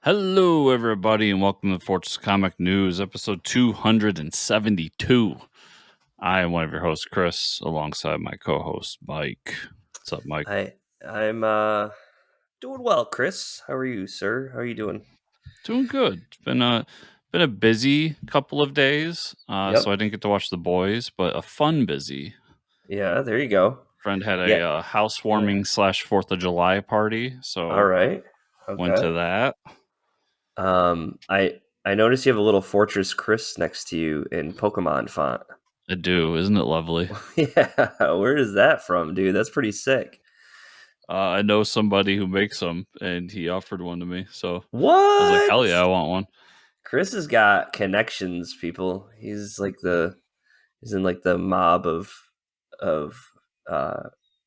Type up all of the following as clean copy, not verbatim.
Hello, everybody, and welcome to the Fortress Comic News, episode 272. I am one of your hosts, Chris, alongside my co-host, Mike. What's up, Mike? I'm doing well, Chris. How are you, sir? How are you doing? Doing good. It's been a busy couple of days, Yep. so I didn't get to watch The Boys, but a fun busy. Yeah, there you go. Friend had Yeah. a housewarming / 4th of July party, so All right. went to Okay. that. I noticed you have a little Fortress Chris next to you in Pokemon font. I do, isn't it lovely? Yeah, where is that from, dude? That's pretty sick. I know somebody who makes them, and he offered one to me, so What? I was like, hell yeah, I want one. Chris has got connections, people. He's in like the mob of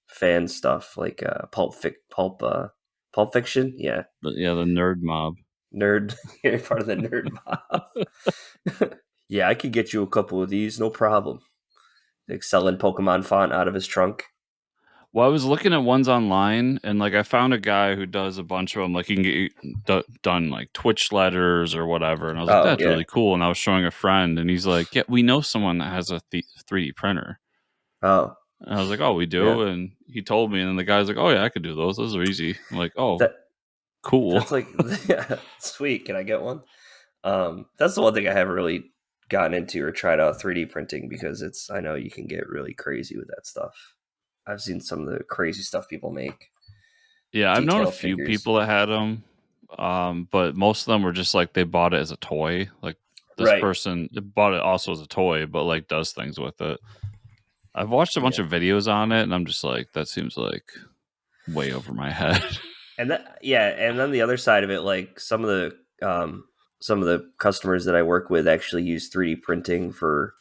fan stuff, like pulp fiction. Yeah. The nerd mob. Nerd. You're part of the nerd mob. Yeah, I could get you a couple of these, no problem. Like selling Pokemon font out of his trunk. Well, I was looking at ones online, and like I found a guy who does a bunch of them. Like he can get done like Twitch letters or whatever, and I was like, "That's really cool." And I was showing a friend, and he's like, "Yeah, we know someone that has a 3D printer." Oh, and I was like, "Oh, we do," and he told me, and then the guy's like, "Oh yeah, I could do those. Those are easy." I'm like, "Oh, cool." That's like, yeah, sweet. Can I get one? That's the one thing I haven't really gotten into or tried out 3D printing because I know you can get really crazy with that stuff. I've seen some of the crazy stuff people make. Yeah, I've known a few people that had them, but most of them were just like they bought it as a toy. Like this person bought it also as a toy, but like does things with it. I've watched a bunch of videos on it, and I'm just like, that seems like way over my head. And then the other side of it, like some of the customers that I work with actually use 3D printing for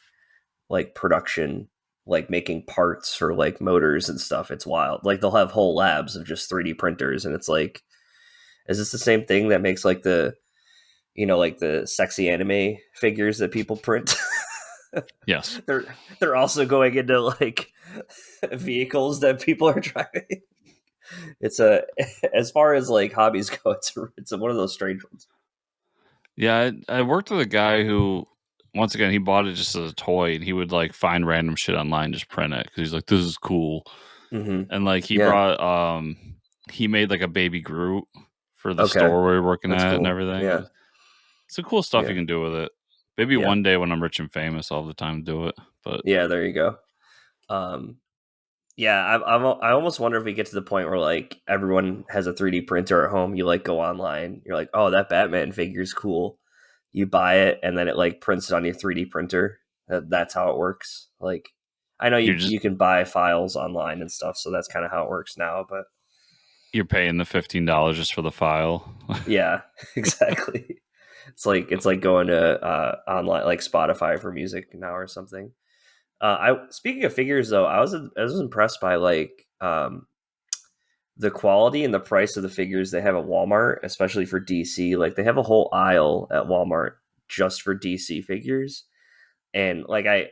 like production, like making parts for like motors and stuff. It's wild. Like they'll have whole labs of just 3D printers, and it's like, is this the same thing that makes like like the sexy anime figures that people print? Yes. They're also going into like vehicles that people are driving. It's as far as like hobbies go, it's one of those strange ones. Yeah, I worked with a guy who, once again, he bought it just as a toy, and he would like find random shit online, just print it because he's like, "This is cool," and like he brought, he made like a baby Groot for the store we were working at and everything. Yeah, some cool stuff you can do with it. Maybe one day when I'm rich and famous, I'll have the time to do it. But yeah, there you go. Yeah, I almost wonder if we get to the point where like everyone has a 3D printer at home. You like go online, you're like, oh, that Batman figure's cool. You buy it, and then it like prints it on your 3D printer. That's how it works. Like, I know you can buy files online and stuff, so that's kind of how it works now. But you're paying the $15 just for the file. Yeah, exactly. It's like going to online, like Spotify for music now or something. Speaking of figures though, I was impressed by like the quality and the price of the figures they have at Walmart, especially for DC. Like they have a whole aisle at Walmart just for DC figures. And like I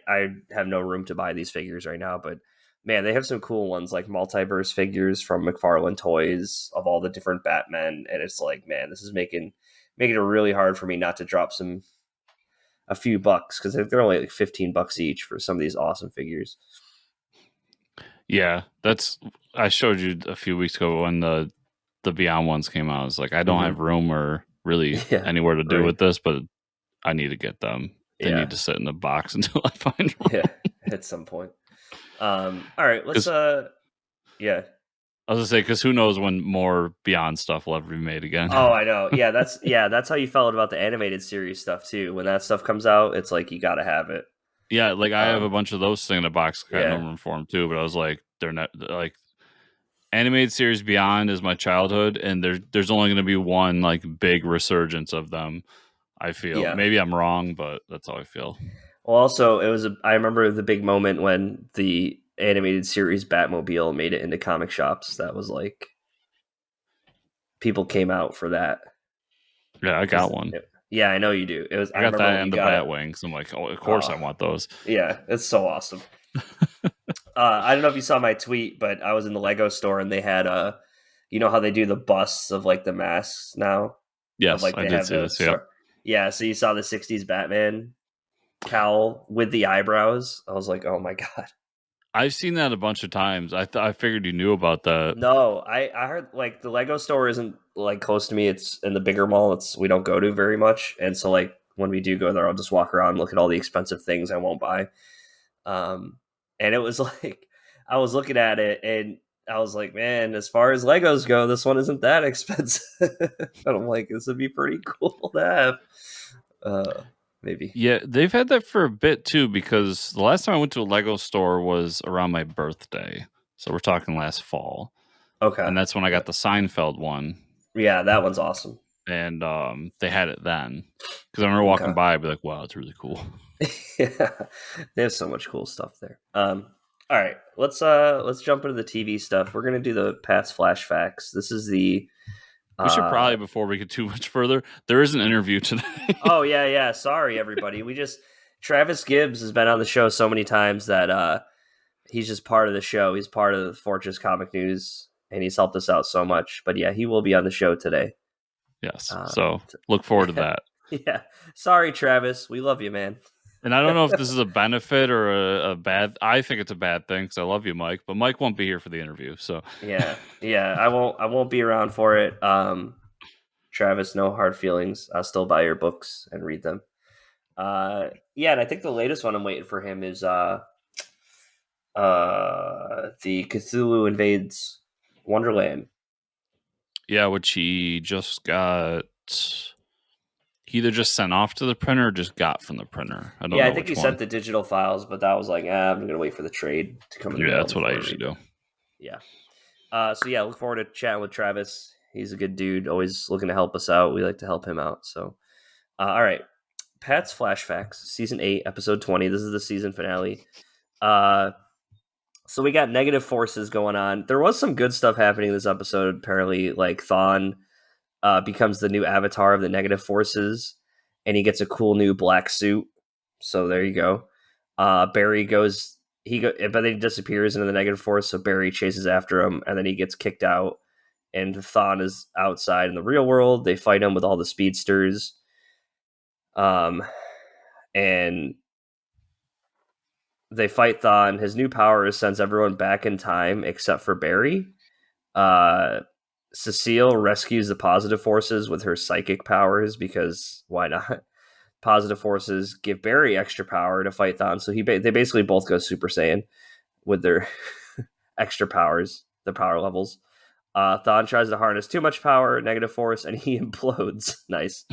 have no room to buy these figures right now, but man, they have some cool ones like multiverse figures from McFarlane Toys of all the different Batmen, and it's like, man, this is making it really hard for me not to drop a few bucks because they're only like $15 each for some of these awesome figures. Yeah, I showed you a few weeks ago when the Beyond ones came out. I was like, I don't have room or really anywhere to do with this, but I need to get them. They need to sit in the box until I find room. Yeah, at some point. All right, let's yeah. I was gonna say, because who knows when more Beyond stuff will ever be made again. Oh, I know. Yeah, that's how you felt about the animated series stuff too. When that stuff comes out, it's like you gotta have it. Yeah, like I have a bunch of those things in a box. I got no room for them too, but I was like, they're not like animated series Beyond is my childhood, and there's only going to be one like big resurgence of them. I feel maybe I'm wrong, but that's how I feel. Well, also I remember the big moment when the animated series Batmobile made it into comic shops. That was like people came out for that. Yeah, I got one. Yeah, I know you do. I got that and the Batwings. I'm like, oh, of course I want those. Yeah, it's so awesome. I don't know if you saw my tweet, but I was in the Lego store and they had you know how they do the busts of like the masks now? Of Yes, like I they did have see the this. Yeah, star. Yeah, so you saw the '60s Batman cowl with the eyebrows. I was like, oh my god. I've seen that a bunch of times. I figured you knew about that. No, I heard like the Lego store isn't like close to me. It's in the bigger mall. It's we don't go to very much, and so like when we do go there, I'll just walk around, look at all the expensive things I won't buy. Um, and it was like I was looking at it, and I was like, man, as far as Legos go, this one isn't that expensive. And I'm like, this would be pretty cool to have. Maybe. Yeah, they've had that for a bit too, because the last time I went to a Lego store was around my birthday. So we're talking last fall. Okay. And that's when I Okay. got the Seinfeld one. Yeah, that one's awesome. And they had it then. Because I remember walking Okay. by, I'd be like, wow, it's really cool. Yeah, there's so much cool stuff there. All right, let's jump into the TV stuff. We're gonna do the Pat's Flash Facts. This is the We should probably, before we get too much further, there is an interview today. Oh yeah. Sorry, everybody. Travis Gibbs has been on the show so many times that he's just part of the show. He's part of the Fortress Comic News, and he's helped us out so much. But yeah, he will be on the show today. Yes. So look forward to that. Yeah. Sorry, Travis. We love you, man. And I don't know if this is a benefit or a bad. I think it's a bad thing because I love you, Mike. But Mike won't be here for the interview. So yeah. I won't be around for it. Travis, no hard feelings. I'll still buy your books and read them. Yeah, and I think the latest one I'm waiting for him is the Cthulhu Invades Wonderland. Yeah, which he just got. He either just sent off to the printer or just got from the printer. I don't know. I think he sent the digital files, but that was like, I'm gonna wait for the trade to come in. Yeah, that's what I usually do. Yeah. So yeah, look forward to chatting with Travis. He's a good dude, always looking to help us out. We like to help him out. So, all right, Pat's Flash Facts, season 8, episode 20. This is the season finale. So we got negative forces going on. There was some good stuff happening in this episode. Apparently, like Thawne becomes the new avatar of the negative forces, and he gets a cool new black suit. So there you go. Barry goes, but then he disappears into the negative force. So Barry chases after him, and then he gets kicked out. And Thawne is outside in the real world. They fight him with all the speedsters. And they fight Thawne. His new power sends everyone back in time except for Barry. Cecile rescues the positive forces with her psychic powers because why not? Positive forces give Barry extra power to fight Thawne. So they basically both go Super Saiyan with their extra powers, the power levels. Thawne tries to harness too much power, negative force, and he implodes. Nice.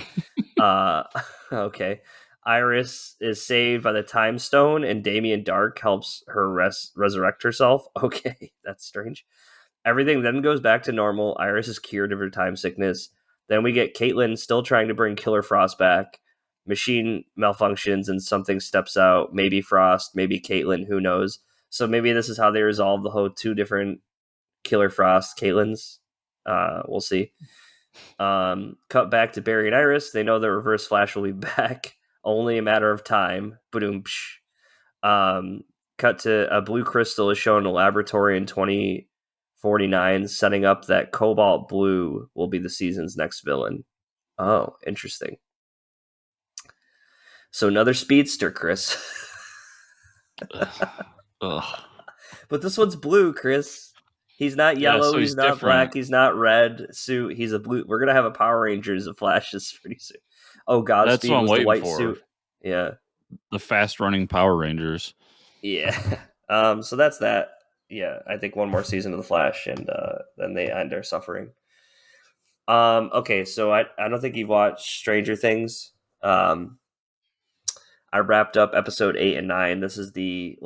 Okay. Iris is saved by the Time Stone, and Damien Dark helps her resurrect herself. Okay, that's strange. Everything then goes back to normal. Iris is cured of her time sickness. Then we get Caitlin still trying to bring Killer Frost back. Machine malfunctions and something steps out. Maybe Frost, maybe Caitlin, who knows? So maybe this is how they resolve the whole two different Killer Frost Caitlins. We'll see. Cut back to Barry and Iris. They know the Reverse Flash will be back. Only a matter of time. Boom. Cut to a blue crystal is shown in a laboratory in 2049, setting up that Cobalt Blue will be the season's next villain. Oh, interesting. So another speedster, Chris. Ugh. But this one's blue, Chris. He's not yellow. So he's not different. black. He's not red suit. He's a blue. We're gonna have a Power Rangers of Flashes pretty soon. Oh, Godspeed was the white suit. Yeah, the fast running Power Rangers. Yeah. So that's that. Yeah, I think one more season of the Flash, and then they end their suffering. Okay, so I don't think you've watched Stranger Things. I wrapped up episode 8 and 9. This is the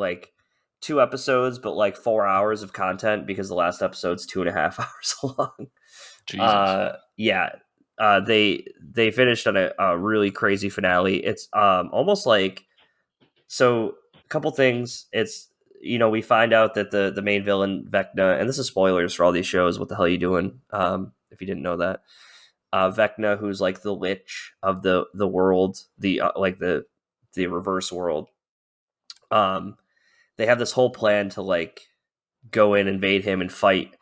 2 episodes, but 4 hours of content because the last episode's 2.5 hours long. Jesus. Yeah. They finished on a really crazy finale. It's almost so a couple things. It's we find out that the main villain Vecna, and this is spoilers for all these shows. What the hell are you doing? If you didn't know that, Vecna, who's the lich of the world, the reverse world. They have this whole plan to go in, invade him, and fight.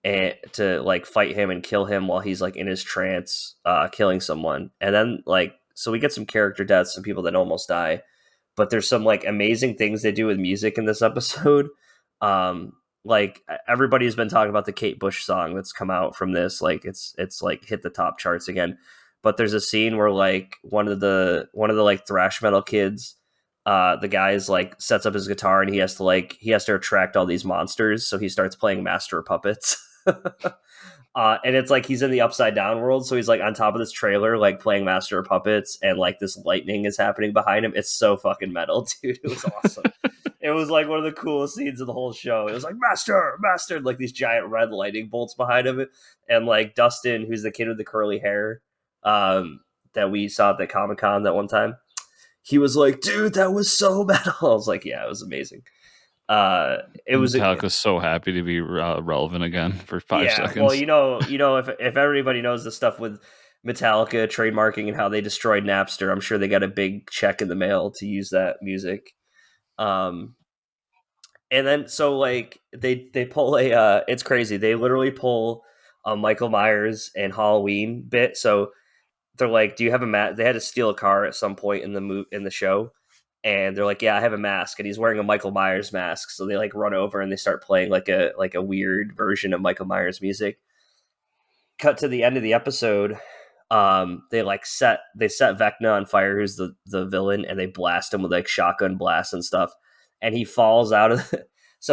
and to like fight him and kill him while he's like in his trance, killing someone. And then like, so we get some character deaths, some people that almost die, but there's some like amazing things they do with music in this episode. Like everybody's been talking about the Kate Bush song that's come out from this, like it's like hit the top charts again. But there's a scene where like one of the like thrash metal kids, the guy's like sets up his guitar and he has to attract all these monsters, so he starts playing Master of Puppets. And it's like he's in the upside down world, so he's like on top of this trailer, like playing Master of Puppets, and like this lightning is happening behind him. It's so fucking metal, dude. It was awesome. It was like one of the coolest scenes of the whole show. It was like Master, like these giant red lightning bolts behind him, and like Dustin, who's the kid with the curly hair, that we saw at the Comic-Con that one time. He was like, "Dude, that was so metal." I was like, "Yeah, it was amazing." It was Metallica's so happy to be relevant again for 5 seconds. Well, if everybody knows the stuff with Metallica trademarking and how they destroyed Napster, I'm sure they got a big check in the mail to use that music. And then so like they pull it's crazy. They literally pull a Michael Myers and Halloween bit. So they're like, "Do you have a mask?" They had to steal a car at some point in the show. And they're like, "Yeah, I have a mask," and he's wearing a Michael Myers mask. So they like run over and they start playing like a weird version of Michael Myers music. Cut to the end of the episode. They set Vecna on fire, who's the villain, and they blast him with like shotgun blasts and stuff. And he falls out of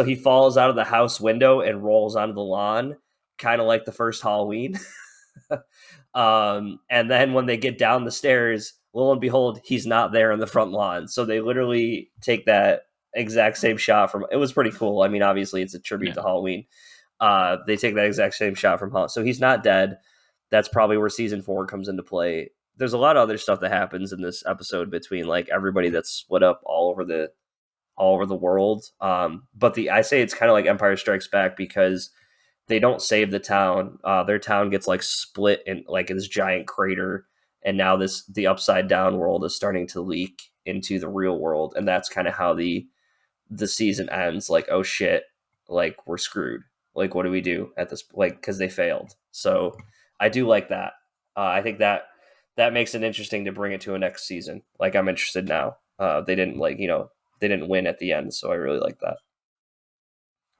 he falls out of the house window and rolls onto the lawn, kind of like the first Halloween. And then when they get down the stairs, lo and behold, he's not there in the front lawn. So they literally take that exact same shot from. It was pretty cool. I mean, obviously, it's a tribute to Halloween. They take that exact same shot from Halloween. So he's not dead. That's probably where season 4 comes into play. There's a lot of other stuff that happens in this episode between like everybody that's split up all over the world. But I say it's kind of like Empire Strikes Back because they don't save the town. Their town gets like split in like this giant crater. And now the upside down world is starting to leak into the real world. And that's kind of how the season ends. Like, oh shit, like we're screwed. Like, what do we do at this? Like, cause they failed. So I do like that. I think that makes it interesting to bring it to a next season. Like I'm interested now. They didn't they didn't win at the end. So I really like that.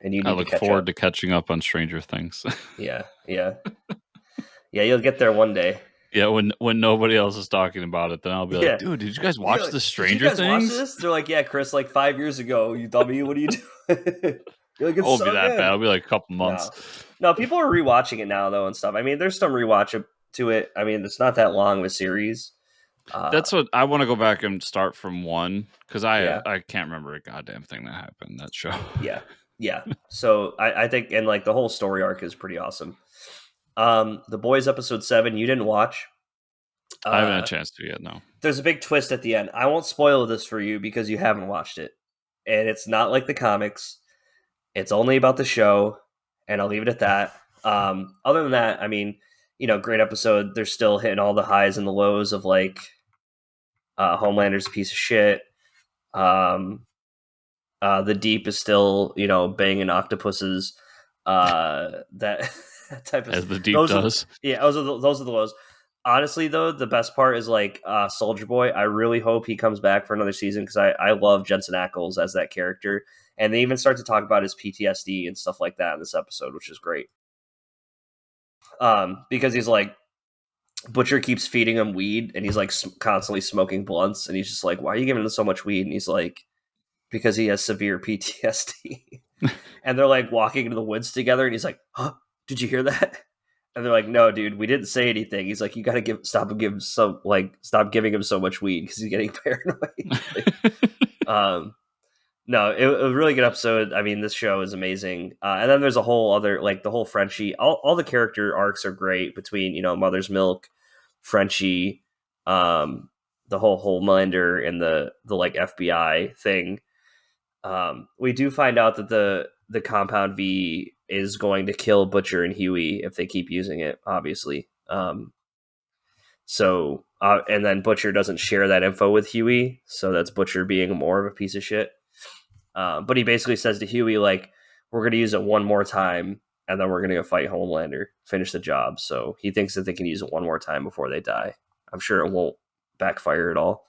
And I look forward to catching up on Stranger Things. Yeah. You'll get there one day. Yeah, when nobody else is talking about it, then I'll be like, "Dude, did you guys watch the Stranger Things?" Watch this? They're like, "Yeah, Chris, like 5 years ago, you dummy. What are you doing?" You're like, it won't be that bad. It'll be like a couple months. No, people are rewatching it now though and stuff. I mean, there's some rewatch to it. I mean, it's not that long of a series. That's what I want to go back and start from 1 because I can't remember a goddamn thing that happened in that show. Yeah. So I think, and like the whole story arc is pretty awesome. The Boys episode 7 you didn't watch. I haven't had a chance to yet. No. There's a big twist at the end. I won't spoil this for you because you haven't watched it, and it's not like the comics. It's only about the show, and I'll leave it at that. Other than that, I mean, great episode. They're still hitting all the highs and the lows of like Homelander's a piece of shit. The Deep is still, banging octopuses. That type of as the Deep does. Those are the lows. Honestly, though, the best part is like Soldier Boy. I really hope he comes back for another season because I love Jensen Ackles as that character, and they even start to talk about his PTSD and stuff like that in this episode, which is great. Because he's like, Butcher keeps feeding him weed, and he's like constantly smoking blunts, and he's just like, "Why are you giving him so much weed?" And he's like, "Because he has severe PTSD." And they're like walking into the woods together, and he's like, "Huh? Did you hear that?" And they're like, "No, dude, we didn't say anything." He's like, "You got to stop giving him so much weed because he's getting paranoid." No, it was a really good episode. I mean, this show is amazing. And then there's a whole other, like the whole Frenchie, all the character arcs are great between, Mother's Milk, Frenchie, the whole Homelander and the like FBI thing. We do find out that the Compound V is going to kill Butcher and Huey if they keep using it, obviously. And then Butcher doesn't share that info with Huey, so that's Butcher being more of a piece of shit. But he basically says to Huey, like, "We're going to use it one more time, and then we're gonna go fight Homelander, finish the job. So he thinks that they can use it one more time before they die. I'm sure it won't backfire at all.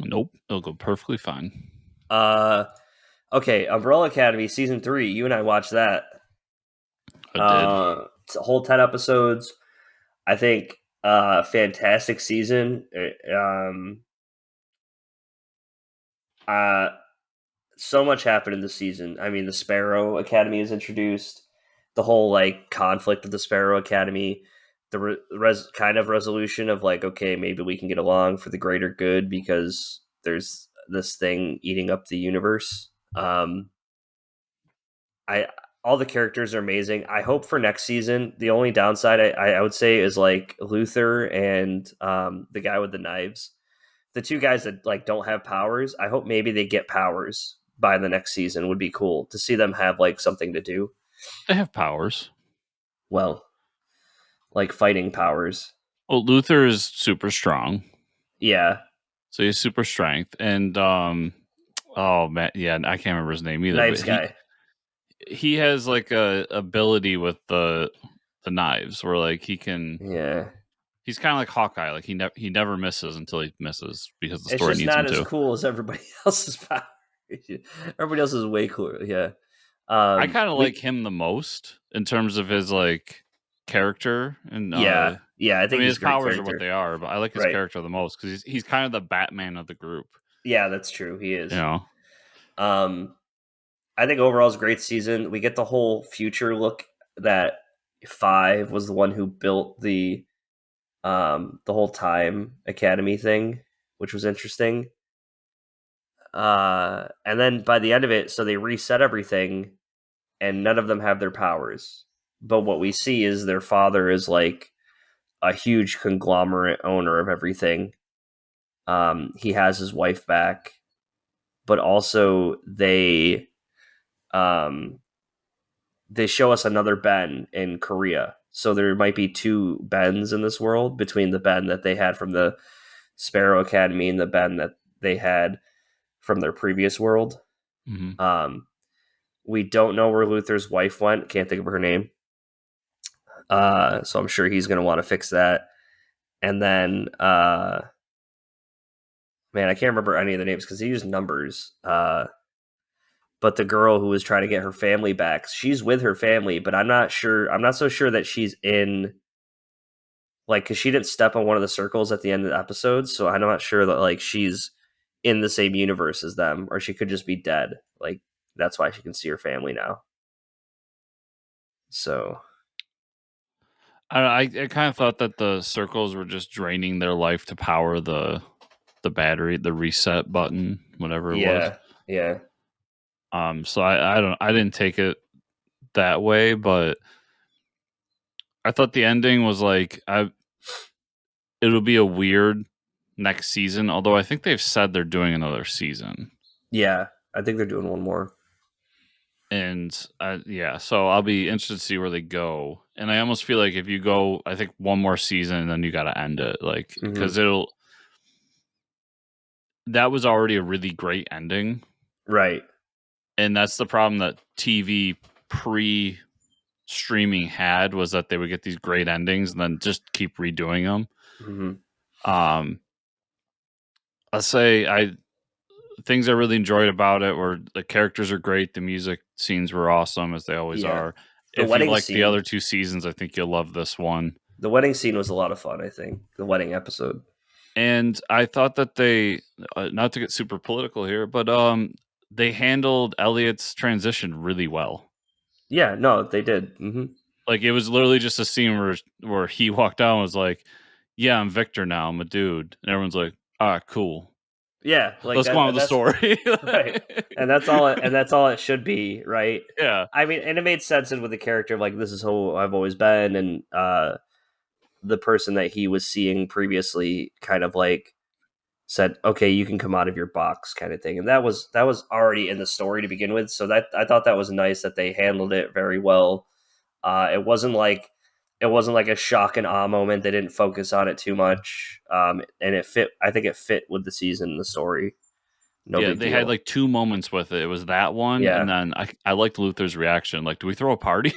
Nope, it'll go perfectly fine. Okay, Umbrella Academy season 3. You and I watched that. I did. It's a whole 10 episodes. I think fantastic season. So much happened in the season. I mean, the Sparrow Academy is introduced. The whole like conflict of the Sparrow Academy, the kind of resolution of like, okay, maybe we can get along for the greater good because there's this thing eating up the universe. I all the characters are amazing. I hope for next season. The only downside I would say is like Luther and the guy with the knives, the two guys that like don't have powers. I hope maybe they get powers by the next season. Would be cool to see them have like something to do. They have powers. Well, like fighting powers. Well, Luther is super strong. Yeah. So he's super strength. And oh man, yeah, I can't remember his name either. Knives guy. He has like a ability with the knives where like he can. Yeah. He's kind of like Hawkeye. Like he never misses until he misses because the It's story just needs him not to. as cool as everybody else's power. Everybody else is way cooler. Yeah. I kind of like him the most in terms of his like character and yeah. I think his powers character. are what they are, but I like his character the most because he's kind of the Batman of the group. Yeah, that's true. He is. You know. I think overall it's a great season. We get the whole future look that 5 was the one who built the whole time academy thing, which was interesting. And then by the end of it, so they reset everything and none of them have their powers. But what we see is their father is like a huge conglomerate owner of everything. He has his wife back, but also they show us another Ben in Korea. So there might be 2 Bens in this world between the Ben that they had from the Sparrow Academy and the Ben that they had from their previous world. Mm-hmm. We don't know where Luther's wife went. Can't think of her name. So I'm sure he's going to want to fix that. And then, man, I can't remember any of the names because he used numbers. But the girl who was trying to get her family back, she's with her family, but I'm not so sure that she's in, like, because she didn't step on one of the circles at the end of the episode, so I'm not sure that, like, she's in the same universe as them, or she could just be dead. Like, that's why she can see her family now. So... I kind of thought that the circles were just draining their life to power the battery, the reset button, whatever it was. Yeah. So I didn't take it that way, but I thought the ending was like it'll be a weird next season. Although I think they've said they're doing another season. Yeah, I think they're doing one more. And so I'll be interested to see where they go. And I almost feel like if you go, I think one more season, then you got to end it, like because that was already a really great ending, right? And that's the problem that TV pre-streaming had, was that they would get these great endings and then just keep redoing them. Mm-hmm. I'll say things I really enjoyed about it were the characters are great, the music scenes were awesome as they always are. If you like the other 2 seasons, I think you'll love this one. The wedding scene was a lot of fun, I think. The wedding episode. And I thought that they, not to get super political here, but they handled Elliot's transition really well. Yeah, no, they did. Mm-hmm. Like, it was literally just a scene where he walked out and was like, yeah, I'm Victor now, I'm a dude. And everyone's like, cool. Yeah, like let's go on with the story. Right. And that's all it should be, right? Yeah. I mean, and it made sense with the character of like, this is who I've always been, and the person that he was seeing previously kind of like said, okay, you can come out of your box, kind of thing. And that was already in the story to begin with. So that I thought that was nice that they handled it very well. It wasn't like a shock and awe moment. They didn't focus on it too much. And it fit, I think it fit with the season, the story. No big they deal. had like 2 moments with it. It was that one, and then I liked Luther's reaction. Like, do we throw a party?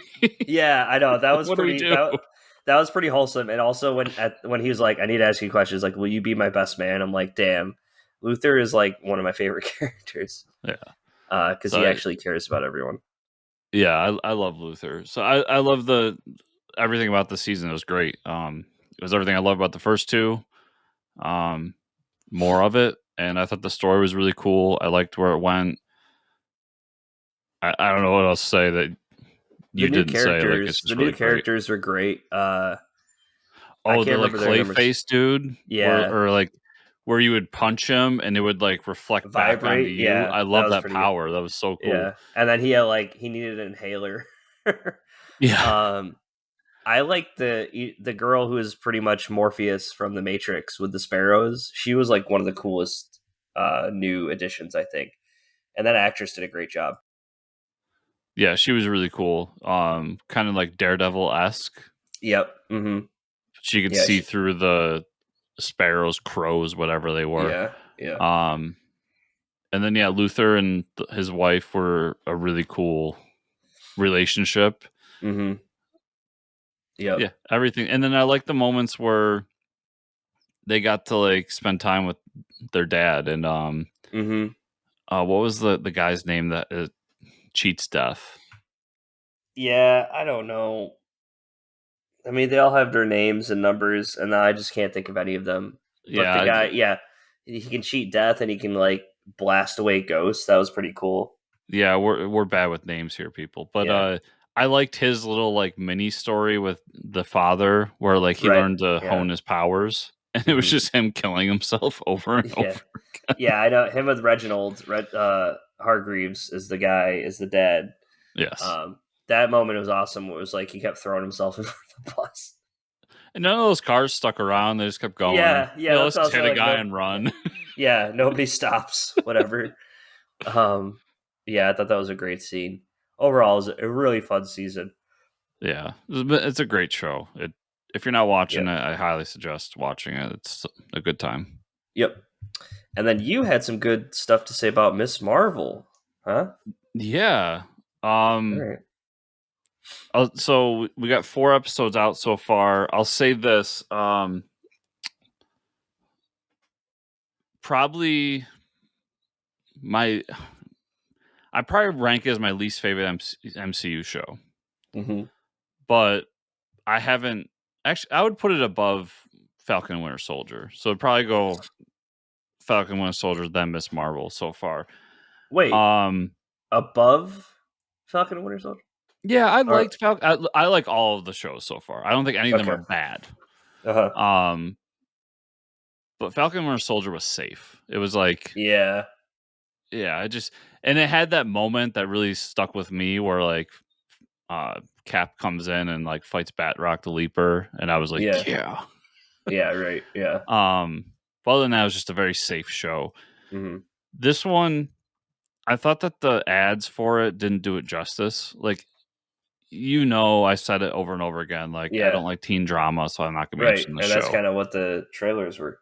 Yeah, I know that was What do we pretty. do? That was pretty wholesome. And also when he was like, "I need to ask you questions," like, "Will you be my best man?" I'm like, "Damn, Luther is like one of my favorite characters." Yeah, because he actually cares about everyone. Yeah, I love Luther. So I love everything about the season. It was great. It was everything I love about the first two. More of it, and I thought the story was really cool. I liked where it went. I don't know what else to say that you didn't say. Like, it's just really new characters were great. I can't the like remember their clay numbers. face dude, Yeah, or like where you would punch him and it would like reflect back onto vibrate. you. Yeah, I love that power. Good. That was so cool. Yeah, and then he needed an inhaler. Yeah. I like the girl who is pretty much Morpheus from the Matrix with the sparrows. She was like one of the coolest new additions, I think. And that actress did a great job. Yeah, she was really cool. Kind of like Daredevil-esque. Yep. Mm-hmm. She could see through the sparrows, crows, whatever they were. Yeah. Yeah. And then Luther and his wife were a really cool relationship. Mm-hmm. Yep. Yeah, everything. And then I like the moments where they got to like spend time with their dad. And what was the guy's name that cheats death? Yeah, I don't know. I mean, they all have their names and numbers, and I just can't think of any of them. But the guy, he can cheat death, and he can like blast away ghosts. That was pretty cool. Yeah, we're bad with names here, people. But I liked his little like mini story with the father, where like he learned to hone his powers, and it was just him killing himself over and over again. Yeah, I know him with Reginald. Hargreaves is the dad. Yes. That moment was awesome. It was like he kept throwing himself in front of the bus. And none of those cars stuck around. They just kept going. Yeah. Let's hit a guy and run. Yeah, nobody stops. Whatever. Yeah, I thought that was a great scene. Overall, it was a really fun season. Yeah, it's a great show. If you're not watching it, I highly suggest watching it. It's a good time. Yep. And then you had some good stuff to say about Miss Marvel, huh? Yeah. All right. So we got 4 episodes out so far. I'll say this. Probably I probably rank it as my least favorite MCU show. Mm-hmm. But I haven't actually. I would put it above Falcon and Winter Soldier. So it'd probably go Falcon and Winter Soldier, then Miss Marvel so far. Wait, above Falcon and Winter Soldier? Yeah, I liked Falcon. I like all of the shows so far. I don't think any of them are bad. But Falcon and Winter Soldier was safe. It was like yeah. And it had that moment that really stuck with me where like Cap comes in and like fights Batroc the Leaper, and I was like, yeah, right, yeah. But other than that, it was just a very safe show. Mm-hmm. This one, I thought that the ads for it didn't do it justice. Like, I said it over and over again. Like, I don't like teen drama, so I'm not going to be interested in the show. And that's kind of what the trailers were.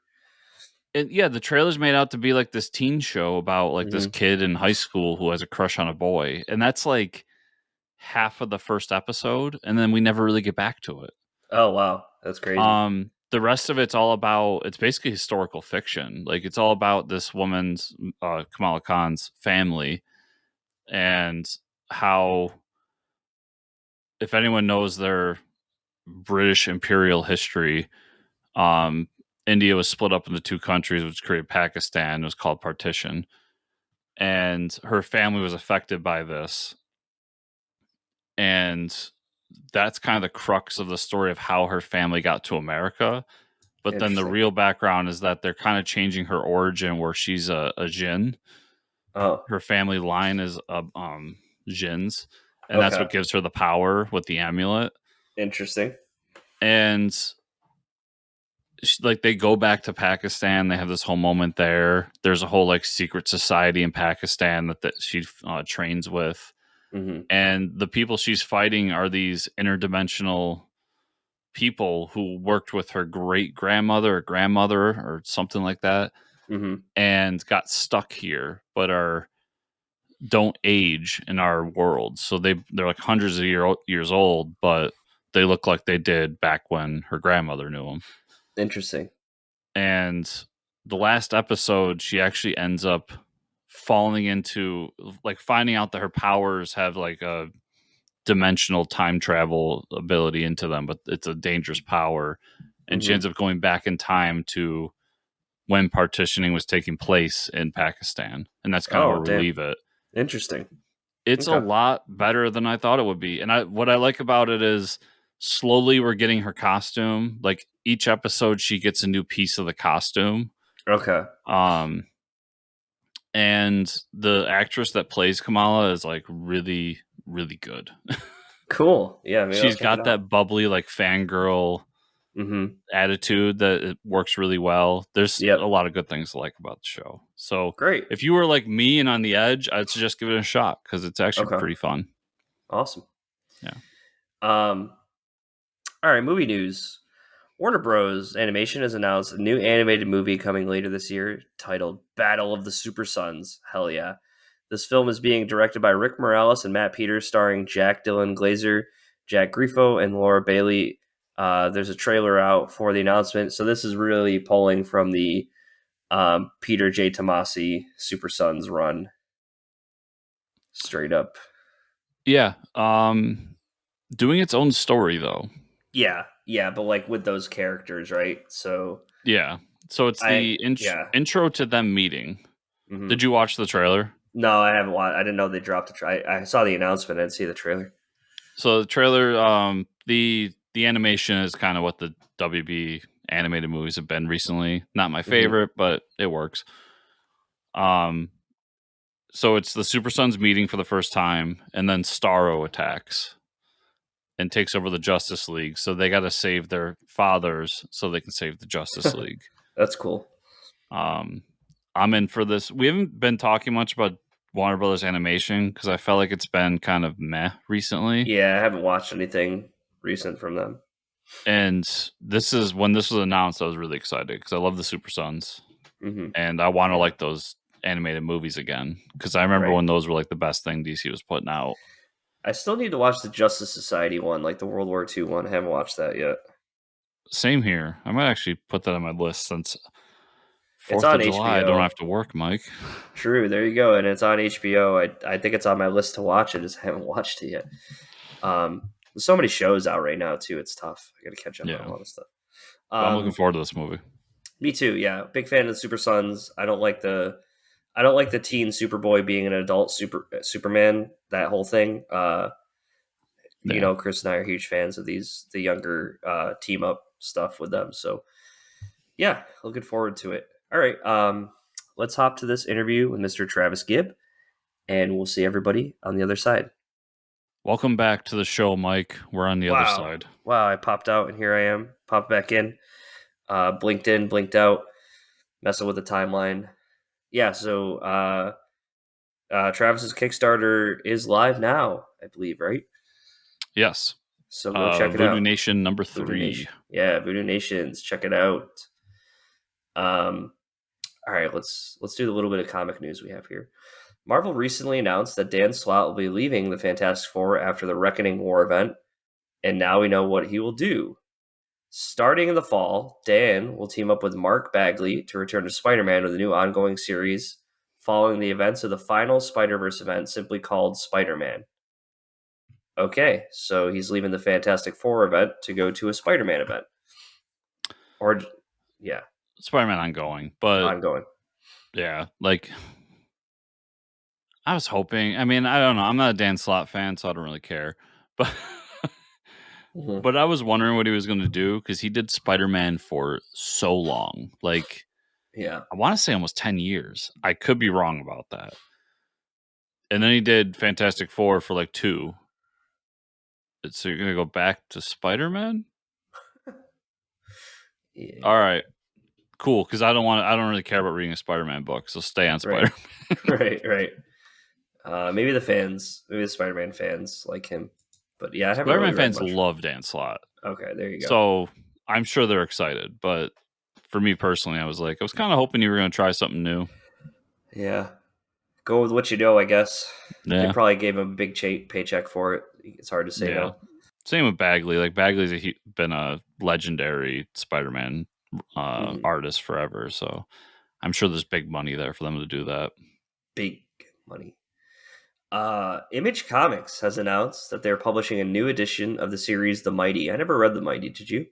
And the trailers made out to be like this teen show about like this kid in high school who has a crush on a boy, and that's like half of the first episode, and then we never really get back to it. Oh wow, that's crazy. The rest of it's all about, it's basically historical fiction. Like, it's all about this woman's Kamala Khan's family and how, if anyone knows their British imperial history, India was split up into 2 countries, which created Pakistan. It was called partition, and her family was affected by this. And that's kind of the crux of the story of how her family got to America. But then the real background is that they're kind of changing her origin, where she's a Jinn. Oh, her family line is Jinns, and that's what gives her the power with the amulet. Interesting. And like, they go back to Pakistan. They have this whole moment there. There's a whole like secret society in Pakistan that she trains with. Mm-hmm. And the people she's fighting are these interdimensional people who worked with her great grandmother or grandmother or something like that. and got stuck here, but don't age in our world. So they're like hundreds of years old, but they look like they did back when her grandmother knew them. Interesting. And the last episode, she actually ends up falling into, like, finding out that her powers have like a dimensional time travel ability into them, but it's a dangerous power. And she ends up going back in time to when partitioning was taking place in Pakistan. And that's kind of where we leave it. Interesting. It's a lot better than I thought it would be. And what I like about it is slowly we're getting her costume. Like each episode, she gets a new piece of the costume. Okay. And the actress that plays Kamala is like really, really good. Cool. Yeah. She's got that bubbly, like fangirl attitude that it works really well. There's a lot of good things to like about the show. So great. If you were like me and on the edge, I'd suggest give it a shot because it's actually pretty fun. Awesome. Yeah. All right. Movie news. Warner Bros. Animation has announced a new animated movie coming later this year titled Battle of the Supersons. Hell yeah. This film is being directed by Rick Morales and Matt Peters, starring Jack Dylan Glazer, Jack Grifo, and Laura Bailey. There's a trailer out for the announcement. So this is really pulling from the Peter J. Tomasi Supersons run. Straight up. Yeah. Doing its own story, though. Yeah, but like with those characters, right? So yeah. So it's the intro to them meeting. Did you watch the trailer? No, I haven't watched. I didn't know they dropped the trailer. I saw the announcement. I didn't see the trailer. So the trailer, the animation is kind of what the WB animated movies have been recently. Not my favorite, but it works. So it's the Supersons meeting for the first time, and then Starro attacks and takes over the Justice League. So they got to save their fathers so they can save the Justice League. That's cool. I'm in for this. We haven't been talking much about Warner Brothers Animation because I felt like it's been kind of meh recently. Yeah, I haven't watched anything recent from them. And when this was announced, I was really excited because I love the Supersons. And I want to like those animated movies again because I remember when those were like the best thing DC was putting out. I still need to watch the Justice Society one, like the World War II one. I haven't watched that yet. Same here. I might actually put that on my list since 4th of July. HBO. I don't have to work, Mike. True. There you go. And it's on HBO. I think it's on my list to watch it. I just haven't watched it yet. There's so many shows out right now, too. It's tough. I got to catch up on a lot of stuff. I'm looking forward to this movie. Me too. Yeah. Big fan of the Supersons. I don't like the teen Superboy being an adult Superman, that whole thing. You know, Chris and I are huge fans of the younger team up stuff with them. So yeah, looking forward to it. All right. Let's hop to this interview with Mr. Travis Gibb, and we'll see everybody on the other side. Welcome back to the show, Mike. We're on the other side. Wow. I popped out and here I am. Popped back in. Blinked in, blinked out, messing with the timeline. Yeah, so Travis's Kickstarter is live now, I believe, right? Yes. So go check it out. Voodoo Nation number 3. Yeah, Voodoo Nations. Check it out. All right, let's do a little bit of comic news we have here. Marvel recently announced that Dan Slott will be leaving the Fantastic Four after the Reckoning War event, and now we know what he will do. Starting in the fall, Dan will team up with Mark Bagley to return to Spider-Man with a new ongoing series following the events of the final Spider-Verse event, simply called Spider-Man. Okay, so he's leaving the Fantastic Four event to go to a Spider-Man event. Or, yeah. Spider-Man ongoing, but... Ongoing. Yeah, like... I was hoping... I mean, I don't know. I'm not a Dan Slott fan, so I don't really care. But... But I was wondering what he was going to do because he did Spider-Man for so long. Like, yeah, I want to say almost 10 years. I could be wrong about that. And then he did Fantastic Four for like 2. So you're going to go back to Spider-Man? Yeah. All right. Cool, because I don't really care about reading a Spider-Man book, so stay on Spider-Man. Right. Maybe the Spider-Man fans like him. But yeah, I haven't Spider-Man fans love Dan Slott. Okay, there you go. So I'm sure they're excited, but for me personally, I was kind of hoping you were going to try something new. Yeah. Go with what you know, I guess. Yeah. They probably gave him a big paycheck for it. It's hard to say no. Same with Bagley. Like, Bagley's been a legendary Spider-Man artist forever, so I'm sure there's big money there for them to do that. Big money. Image Comics has announced that they're publishing a new edition of the series The Mighty. I never read The Mighty. Did you?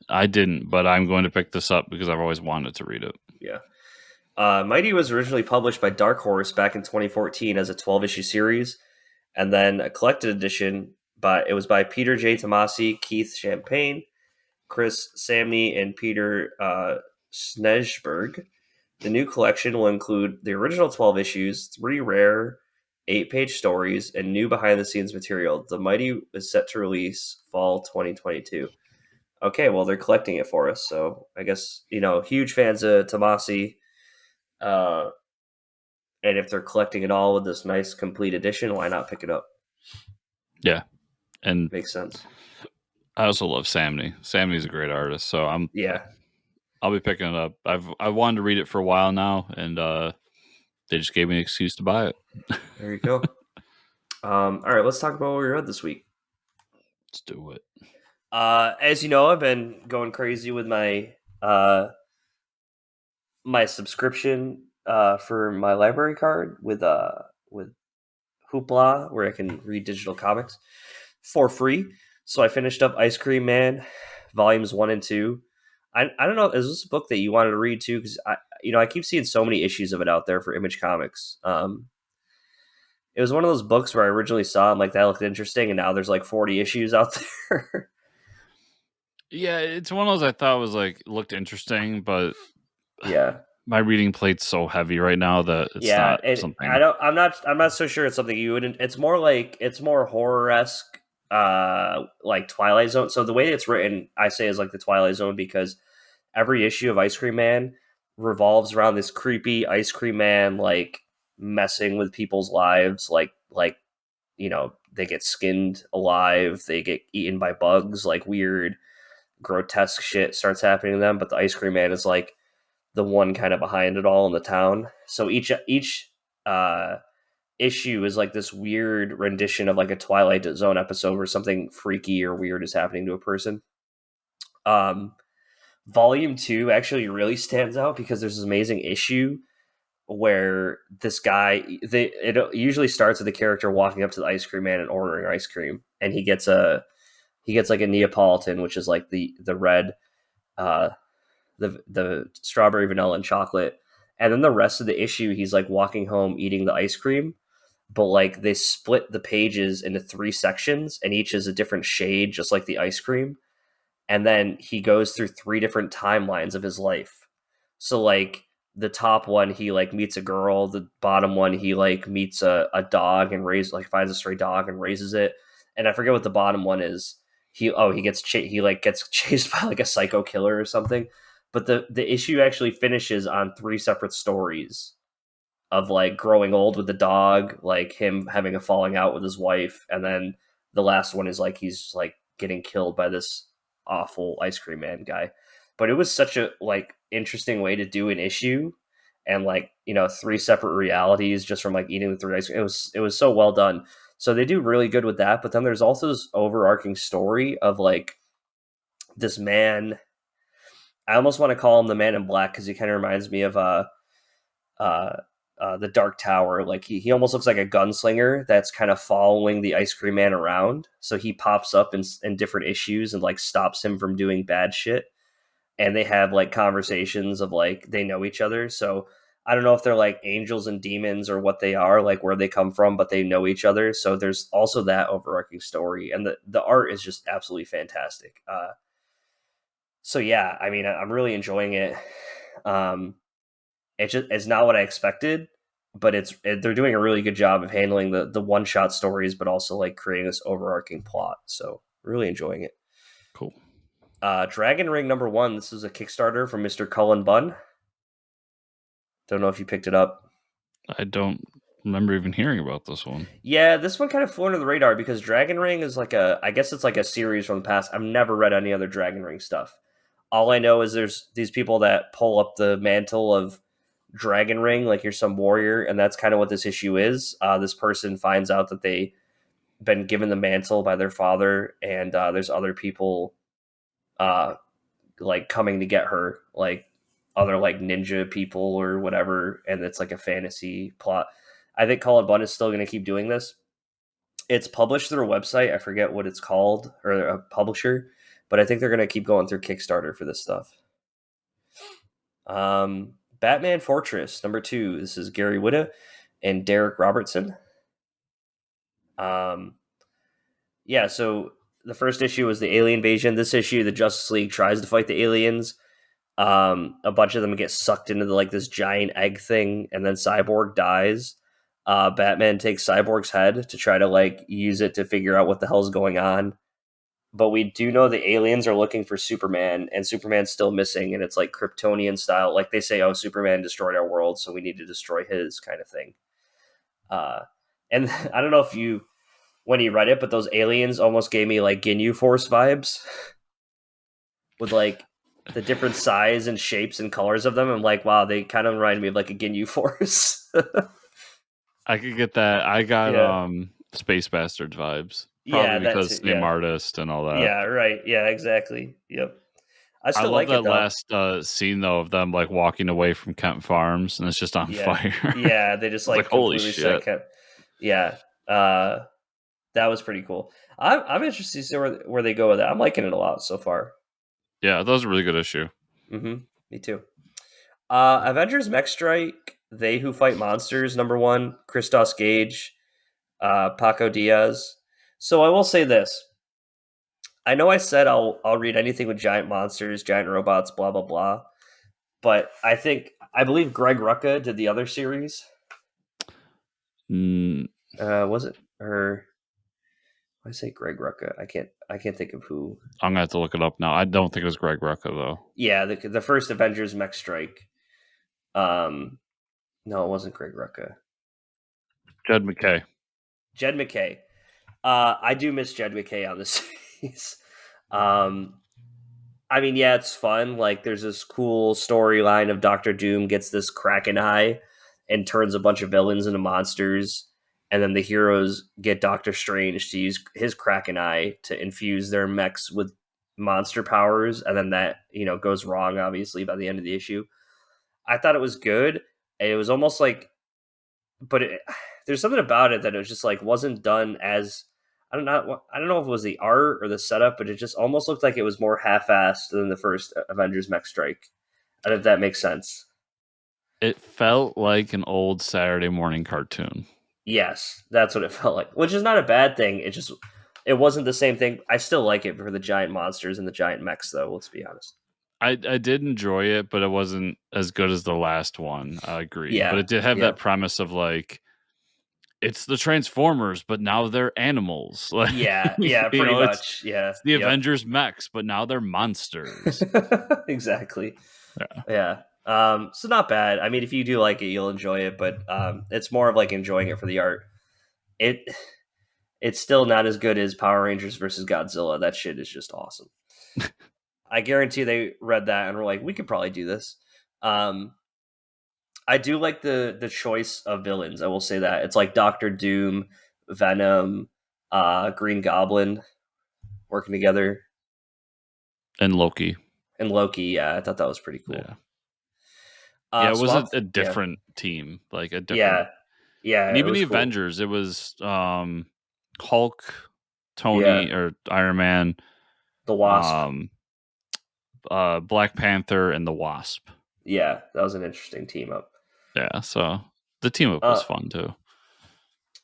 I didn't, but I'm going to pick this up because I've always wanted to read it. Yeah. Mighty was originally published by Dark Horse back in 2014 as a 12-issue series, and then a collected edition it was by Peter J. Tomasi, Keith Champagne, Chris Samney, and Peter Sneijberg. The new collection will include the original 12 issues, 3 rare 8-page stories, and new behind-the-scenes material. The Mighty is set to release fall 2022. Okay, well, they're collecting it for us, so I guess, huge fans of Tomasi. And if they're collecting it all with this nice complete edition, why not pick it up? Yeah, and makes sense. I also love Samney. Samney's a great artist, so I'll be picking it up. I've wanted to read it for a while now, and they just gave me an excuse to buy it. There you go. All right, let's talk about what we read this week. Let's do it. As you know, I've been going crazy with my my subscription for my library card with Hoopla, where I can read digital comics for free. So I finished up Ice Cream Man, volumes 1 and 2. I don't know, is this a book that you wanted to read too? Because I keep seeing so many issues of it out there for Image Comics. It was one of those books where I originally saw and that looked interesting, and now there's 40 issues out there. Yeah, it's one of those I thought was looked interesting, but yeah, my reading plate's so heavy right now that it's not something. I'm not so sure it's something you wouldn't. It's more horror-esque, like Twilight Zone. So the way it's written, I say, is like the Twilight Zone, because every issue of Ice Cream Man revolves around this creepy Ice Cream Man messing with people's lives, they get skinned alive, they get eaten by bugs, weird grotesque shit starts happening to them, but the Ice Cream Man is the one kind of behind it all in the town. So each issue is this weird rendition of a Twilight Zone episode where something freaky or weird is happening to a person. Volume 2 actually really stands out because there's this amazing issue where this guy, it usually starts with the character walking up to the Ice Cream Man and ordering ice cream, and he gets a Neapolitan, which is the red, the strawberry, vanilla, and chocolate. And then the rest of the issue, he's walking home eating the ice cream, but they split the pages into 3 sections, and each is a different shade, just like the ice cream. And then he goes through 3 different timelines of his life. So the top one, he meets a girl. The bottom one, he meets a dog and finds a stray dog and raises it. And I forget what the bottom one is. He gets chased by a psycho killer or something. But the issue actually finishes on 3 separate stories of growing old with the dog, him having a falling out with his wife, and then the last one is he's getting killed by this awful Ice Cream Man guy. But it was such a interesting way to do an issue, and 3 separate realities just from eating the 3 ice cream. It was so well done. So they do really good with that. But then there's also this overarching story of this man. I almost want to call him the Man in Black because he kind of reminds me of the Dark Tower. He almost looks like a gunslinger that's kind of following the Ice Cream Man around. So he pops up in different issues and stops him from doing bad shit. And they have conversations of they know each other. So I don't know if they're angels and demons or what they are, where they come from, but they know each other. So there's also that overarching story, and the art is just absolutely fantastic. So yeah, I mean, I'm really enjoying it. It's not what I expected, but they're doing a really good job of handling the one shot stories, but also creating this overarching plot. So really enjoying it. Cool. Dragon Ring #1. This is a Kickstarter from Mr. Cullen Bunn. Don't know if you picked it up. I don't remember even hearing about this one. Yeah, this one kind of flew under the radar because Dragon Ring is I guess it's a series from the past. I've never read any other Dragon Ring stuff. All I know is there's these people that pull up the mantle of Dragon Ring, like you're some warrior, and that's kind of what this issue is. This person finds out that they been given the mantle by their father, and there's other people uh, like coming to get her, like other like ninja people or whatever, and it's like a fantasy plot. I think Cullen Bunn is still going to keep doing this. It's published through a website. I forget what it's called or a publisher, but I think they're going to keep going through Kickstarter for this stuff. Batman Fortress #2. This is Gary Whitta and Derek Robertson. Yeah, so the first issue was the alien invasion. This issue, the Justice League tries to fight the aliens. A bunch of them get sucked into like this giant egg thing, and then Cyborg dies. Batman takes Cyborg's head to try to like use it to figure out what the hell's going on. But we do know the aliens are looking for Superman, and Superman's still missing, and it's like Kryptonian style. Like they say, oh, Superman destroyed our world, so we need to destroy his kind of thing. And I don't know if you, when you read it, but those aliens almost gave me like Ginyu Force vibes with like the different size and shapes and colors of them. I'm like, wow, they kind of remind me of like a Ginyu Force. I could get that. I got Space Bastards vibes. Probably because same artist and all that. Yeah, right. Yeah, exactly. Yep. I love that last scene though of them like walking away from Kent Farms and it's just on fire. Yeah, they just like holy shit. Yeah, that was pretty cool. I'm interested to see where they go with that. I'm liking it a lot so far. Yeah, that was a really good issue. Mm-hmm. Me too. Avengers Mech Strike, They Who Fight Monsters #1, Christos Gage, Paco Diaz. So I will say this. I know I said I'll read anything with giant monsters, giant robots, blah blah blah. But I believe Greg Rucka did the other series. Was it or I say Greg Rucka? I can't think of who. I'm gonna have to look it up now. I don't think it was Greg Rucka though. Yeah, the first Avengers Mech Strike. No, it wasn't Greg Rucka. Jed McKay. Jed McKay. I do miss Jed McKay on this series. I mean, yeah, it's fun. Like, there's this cool storyline of Doctor Doom gets this Kraken eye and turns a bunch of villains into monsters. And then the heroes get Doctor Strange to use his Kraken eye to infuse their mechs with monster powers. And then that, goes wrong, obviously, by the end of the issue. I thought it was good. It was almost like, but there's something about it that it was just like wasn't done as, I don't know if it was the art or the setup, but it just almost looked like it was more half-assed than the first Avengers Mech Strike. I don't know if that makes sense. It felt like an old Saturday morning cartoon. Yes, that's what it felt like, which is not a bad thing. It wasn't the same thing. I still like it for the giant monsters and the giant mechs, though. Let's be honest. I did enjoy it, but it wasn't as good as the last one. I agree. Yeah, but it did have that premise of like, it's the Transformers, but now they're animals. Like, yeah, pretty much. It's the Avengers mechs, but now they're monsters. Exactly. Yeah. So not bad. I mean, if you do like it, you'll enjoy it, but it's more of like enjoying it for the art. It's still not as good as Power Rangers versus Godzilla. That shit is just awesome. I guarantee they read that and were like, we could probably do this. I do like the choice of villains. I will say that it's like Doctor Doom, Venom, Green Goblin working together, and Loki. Yeah, I thought that was pretty cool. Yeah, it was a different team, like a different. Yeah, and even the Avengers, it was Hulk, Tony or Iron Man, the Wasp, Black Panther, and the Wasp. Yeah, that was an interesting team up. Yeah, so the team up was fun too.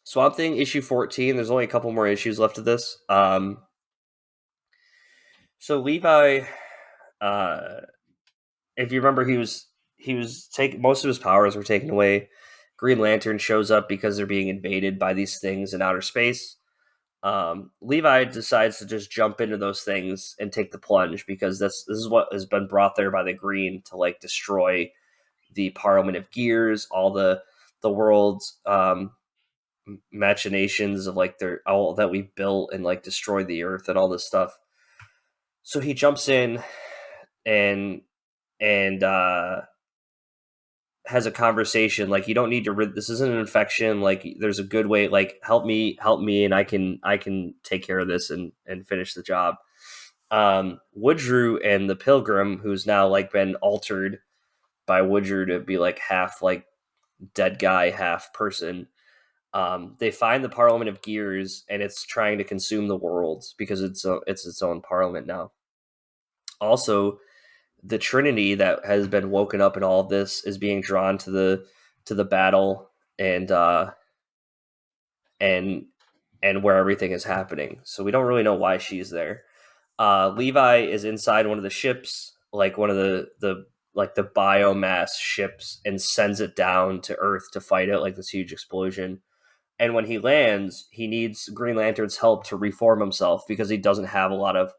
Swamp Thing issue 14. There's only a couple more issues left of this. So Levi, if you remember, he was taking most of his powers were taken away. Green Lantern shows up because they're being invaded by these things in outer space. Levi decides to just jump into those things and take the plunge because this is what has been brought there by the Green to like destroy the Parliament of Gears, all the world's machinations of like all that we've built and like destroy the Earth and all this stuff. So he jumps in and has a conversation like, you don't need to this isn't an infection, like there's a good way, like help me, and I can take care of this and finish the job. Woodrue and the Pilgrim, who's now like been altered by Woodrue to be like half like dead guy, half person, they find the Parliament of Gears, and it's trying to consume the world because it's its own parliament now. Also, the Trinity that has been woken up in all of this is being drawn to the battle and where everything is happening. So we don't really know why she's there. Levi is inside one of the ships, like one of the biomass ships, and sends it down to Earth to fight it, like this huge explosion. And when he lands, he needs Green Lantern's help to reform himself because he doesn't have a lot of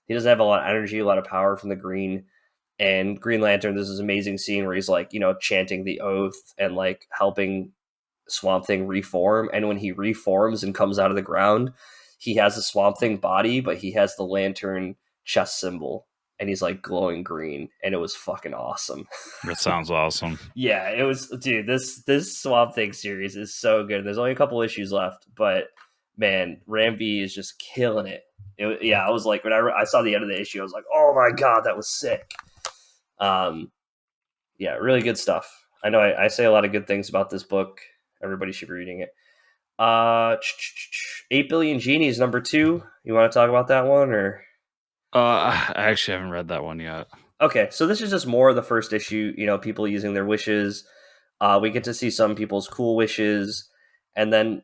energy, a lot of power from the green. And Green Lantern, there's this amazing scene where he's like, chanting the oath and like helping Swamp Thing reform. And when he reforms and comes out of the ground, he has a Swamp Thing body, but he has the Lantern chest symbol, and he's like glowing green, and it was fucking awesome. That sounds awesome. Yeah, it was, dude. This Swamp Thing series is so good. There's only a couple issues left, but man, Ram V is just killing it. I was like, when I saw the end of the issue, I was like, oh my god, that was sick. Yeah, really good stuff. I know I say a lot of good things about this book. Everybody should be reading it. 8 Billion Genies #2. You want to talk about that one, or? I actually haven't read that one yet. Okay, so this is just more of the first issue. People using their wishes. We get to see some people's cool wishes, and then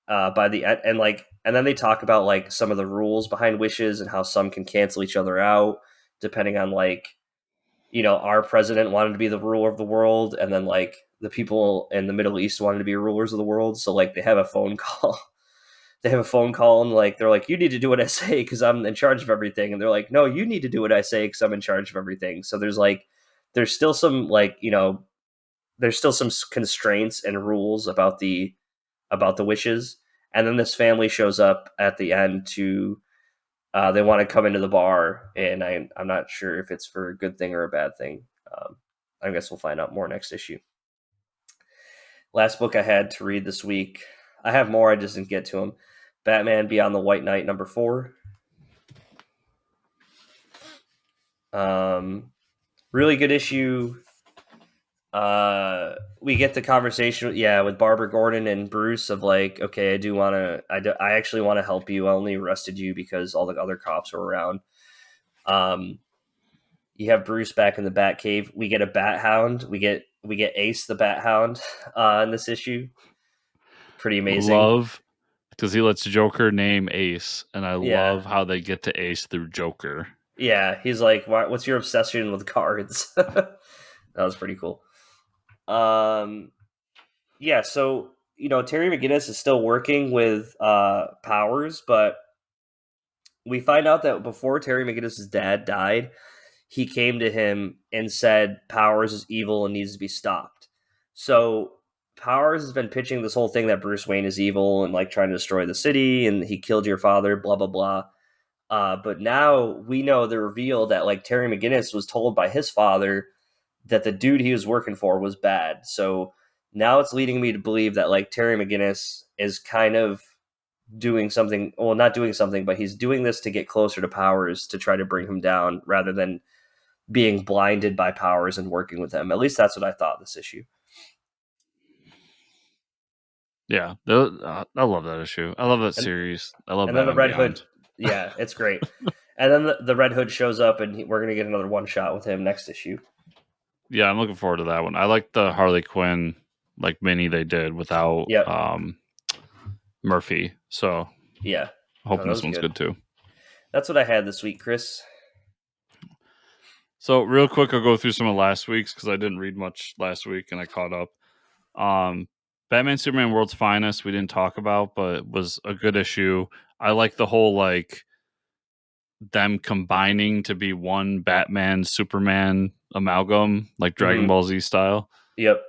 by the end, and then they talk about like some of the rules behind wishes and how some can cancel each other out depending on like, our president wanted to be the ruler of the world, and then like the people in the Middle East wanted to be rulers of the world. So like they have a phone call. And like they're like, you need to do what I say because I'm in charge of everything. And they're like, no, you need to do what I say because I'm in charge of everything. So there's still some like, there's still some constraints and rules about the wishes. And then this family shows up at the end to they want to come into the bar, and I'm not sure if it's for a good thing or a bad thing. I guess we'll find out more next issue. Last book I had to read this week. I have more, I just didn't get to them. Batman Beyond the White Knight #4. Really good issue. We get the conversation, with Barbara Gordon and Bruce of like, okay, I actually want to help you. I only arrested you because all the other cops were around. You have Bruce back in the Batcave. We get a Bat Hound. We get Ace the Bat Hound in this issue. Pretty amazing. Love, because he lets Joker name Ace, and I love how they get to Ace through Joker. Yeah, he's like, what's your obsession with cards? That was pretty cool. Yeah, so Terry McGinnis is still working with Powers, but we find out that before Terry McGinnis' dad died, he came to him and said Powers is evil and needs to be stopped. So Powers has been pitching this whole thing that Bruce Wayne is evil and like trying to destroy the city, and he killed your father, blah blah blah. But now we know the reveal that like Terry McGinnis was told by his father that the dude he was working for was bad. So now it's leading me to believe that like Terry McGinnis is kind of doing something, well, not doing something, but he's doing this to get closer to Powers to try to bring him down rather than being blinded by Powers and working with him. At least that's what I thought this issue. Yeah, I love that issue. I love that series. I love that. And then the Red Hood. Yeah, it's great. And then the Red Hood shows up, and we're going to get another one shot with him next issue. Yeah, I'm looking forward to that one. I like the Harley Quinn like mini they did without Murphy. So yeah, hoping this one's good too. That's what I had this week, Chris. So real quick, I'll go through some of last week's because I didn't read much last week and I caught up. Batman Superman World's Finest we didn't talk about, but it was a good issue. I like the whole like them combining to be one Batman Superman amalgam, like Dragon Ball Z style. Yep.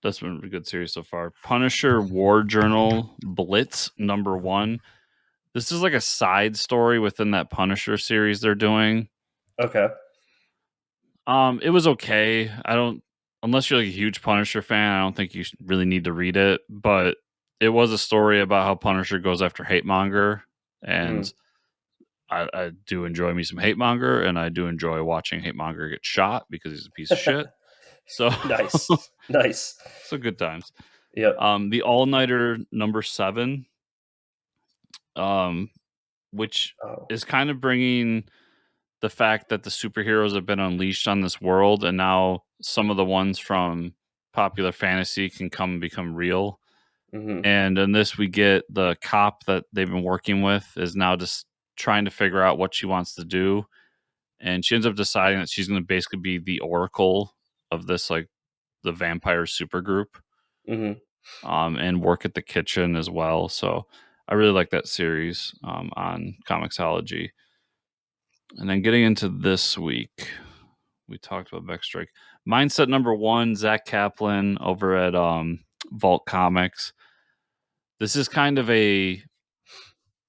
That's been a good series so far. Punisher War Journal Blitz #1. This is like a side story within that Punisher series they're doing. Okay. It was okay. I don't, unless you're like a huge Punisher fan, I don't think you really need to read it. But it was a story about how Punisher goes after Hate Monger, and I do enjoy me some Hate Monger, and I do enjoy watching Hate Monger get shot because he's a piece of shit. So Nice. Nice. so good times. Yep. The All Nighter #7, which Oh. is kind of bringing the fact that the superheroes have been unleashed on this world, and now some of the ones from popular fantasy can come and become real. And in this, we get the cop that they've been working with is now just trying to figure out what she wants to do, and she ends up deciding that she's going to basically be the oracle of this, like, the vampire supergroup, and work at the kitchen as well. So I really like that series on Comixology. And then getting into this week, we talked about Backstrike. Mindset #1, Zach Kaplan over at Vault Comics. This is kind of a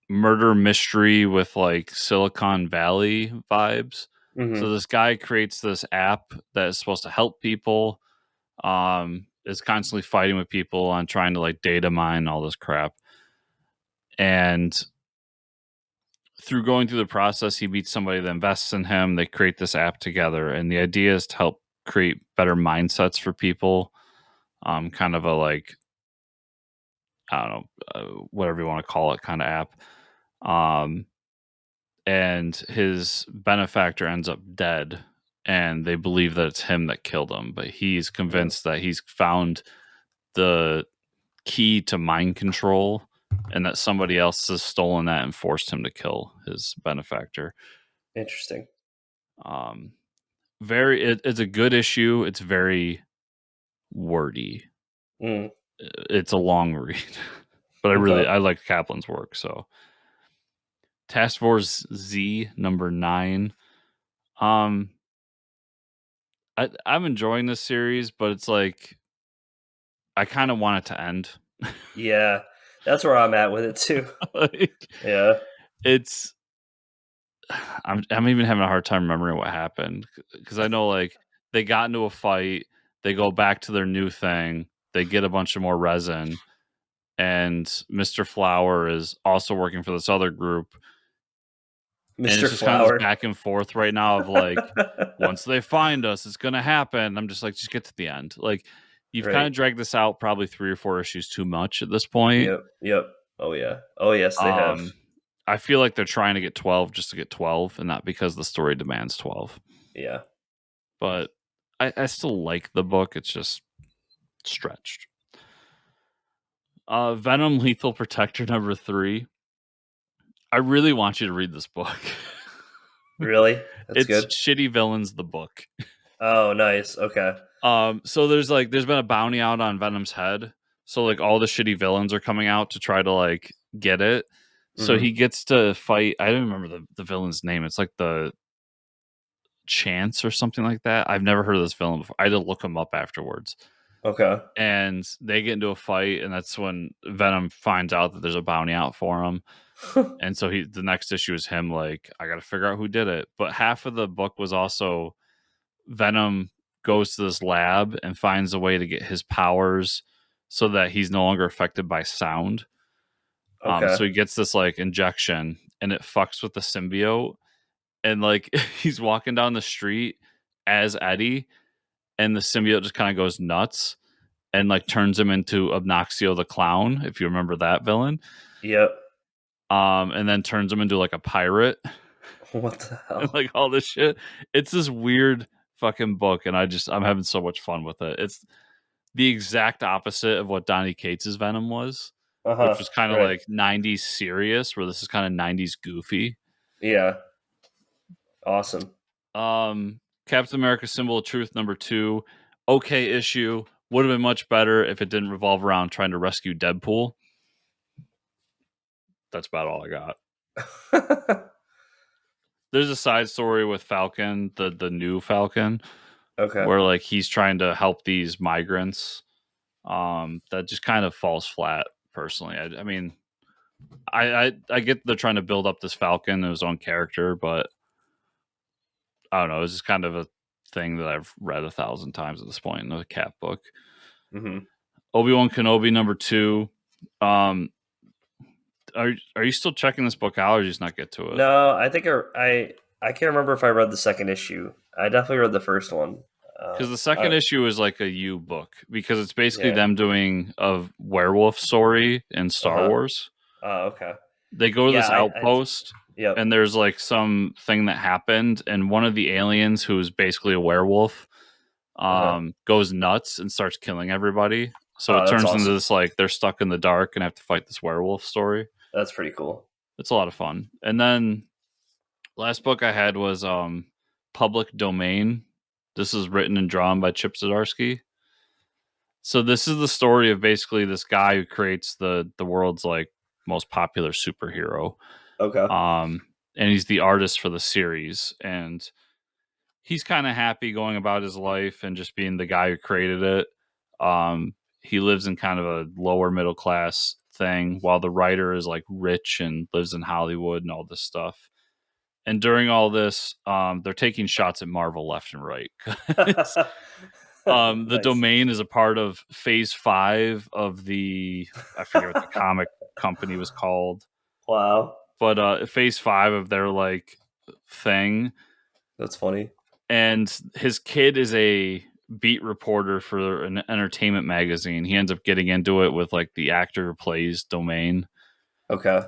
murder mystery with like Silicon Valley vibes. So this guy creates this app that is supposed to help people. Is constantly fighting with people on trying to like data mine all this crap. And through going through the process, he meets somebody that invests in him. They create this app together, and the idea is to help create better mindsets for people. Kind of a like, I don't know, whatever you want to call it, kind of app. And his benefactor ends up dead, and they believe that it's him that killed him, but he's convinced that he's found the key to mind control and that somebody else has stolen that and forced him to kill his benefactor. Interesting. It's a good issue. It's very wordy. It's a long read, but I like Kaplan's work. So Task Force Z #9. I'm enjoying this series, but it's like I kind of want it to end. Yeah, that's where I'm at with it too. Like, Yeah. it's I'm even having a hard time remembering what happened because I know like they got into a fight, they go back to their new thing, they get a bunch of more resin, and Mr. Flower is also working for this other group. And Mr. it's just kind of Flower. this back and forth right now of like, once they find us, it's gonna happen. I'm just like, just get to the end. Like, you've kind Right. of dragged this out probably 3 or 4 issues too much at this point. Yep. Oh yeah. Oh yes, they have. I feel like they're trying to get 12 just to get 12, and not because the story demands 12. Yeah. But I still like the book. It's just stretched. Venom Lethal Protector #3. I really want you to read this book. Really? That's It's good. Shitty Villains, the book. Oh, nice. Okay. So there's been a bounty out on Venom's head. So like all the shitty villains are coming out to try to like get it. So he gets to fight. I don't remember the villain's name. It's like the Chance or something like that. I've never heard of this villain before. I had to look him up afterwards. Okay. And they get into a fight, and that's when Venom finds out that there's a bounty out for him. And so the next issue is him like, I got to figure out who did it. But half of the book was also Venom goes to this lab and finds a way to get his powers so that he's no longer affected by sound. Okay. So he gets this like injection, and it fucks with the symbiote. And like he's walking down the street as Eddie, and the symbiote just kind of goes nuts and like turns him into Obnoxio the Clown, if you remember that villain. Yep. And then turns him into like a pirate. What the hell? And like all this shit. It's this weird fucking book, and I'm having so much fun with it. It's the exact opposite of what Donny Cates' Venom was, which was kind of Right. like 90s serious, where this is kind of 90s goofy. Yeah. Awesome. Captain America Symbol of Truth #2. Okay issue. Would have been much better if it didn't revolve around trying to rescue Deadpool. That's about all I got. There's a side story with Falcon, the new Falcon, Okay. where like he's trying to help these migrants. That just kind of falls flat. Personally, I mean, I get they're trying to build up this Falcon and his own character, but I don't know. It's just kind of a thing that I've read 1,000 times at this point in a cat book. Mm-hmm. Obi-Wan Kenobi #2. Are you still checking this book out, or just not get to it? No, I think I can't remember if I read the second issue. I definitely read the first one. Because the second issue is like a U book, because it's basically them doing a werewolf story in Star Wars. Oh, okay. They go to this outpost, and there's like some thing that happened, and one of the aliens, who is basically a werewolf, goes nuts and starts killing everybody. So it turns into this, like, they're stuck in the dark and have to fight this werewolf story. That's pretty cool. It's a lot of fun. And then last book I had was Public Domain. This is written and drawn by Chip Zdarsky. So this is the story of basically this guy who creates the world's like most popular superhero. Okay. And he's the artist for the series, and he's kind of happy going about his life and just being the guy who created it. He lives in kind of a lower middle class thing, while the writer is like rich and lives in Hollywood and all this stuff. And during all this, they're taking shots at Marvel left and right. The Domain is a part of Phase 5 of the, I forget what the comic company was called. Wow. But Phase 5 of their like thing. That's funny. And his kid is a beat reporter for an entertainment magazine. He ends up getting into it with like the actor who plays Domain. Okay.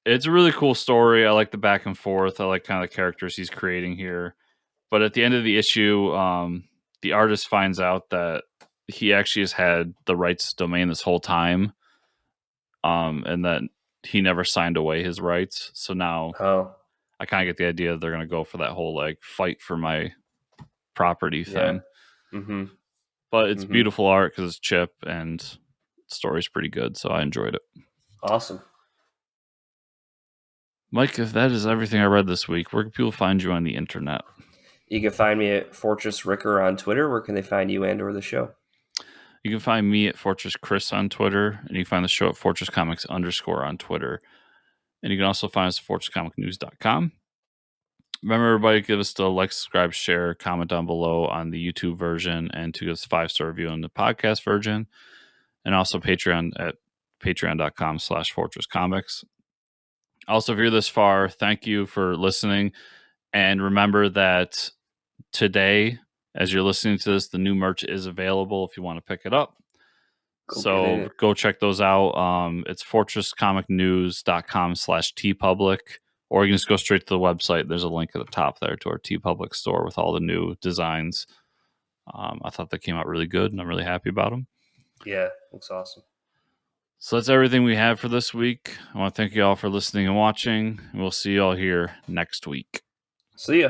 It's a really cool story. I like the back and forth. I like kind of the characters he's creating here. But at the end of the issue, the artist finds out that he actually has had the rights to Domain this whole time, and that he never signed away his rights. So now I kind of get the idea that they're going to go for that whole like fight for my property thing. Yeah. Mm-hmm. But it's beautiful art because it's Chip, and the story's pretty good, so I enjoyed it. Awesome. Mike, if that is everything I read this week, where can people find you on the internet? You can find me at Fortress Ricker on Twitter. Where can they find you and or the show? You can find me at Fortress Chris on Twitter, and you can find the show at Fortress Comics _ on Twitter. And you can also find us at fortresscomicnews.com. Remember, everybody, give us the like, subscribe, share, comment down below on the YouTube version, and to give us a 5-star review on the podcast version. And also Patreon at patreon.com/fortresscomics. Also, if you're this far, thank you for listening. And remember that today, as you're listening to this, the new merch is available if you want to pick it up. So go check those out. It's fortresscomicnews.com/tpublic, or you can just go straight to the website. There's a link at the top there to our TeePublic store with all the new designs. I thought they came out really good, and I'm really happy about them. Yeah, looks awesome. So that's everything we have for this week. I want to thank you all for listening and watching. We'll see you all here next week. See ya.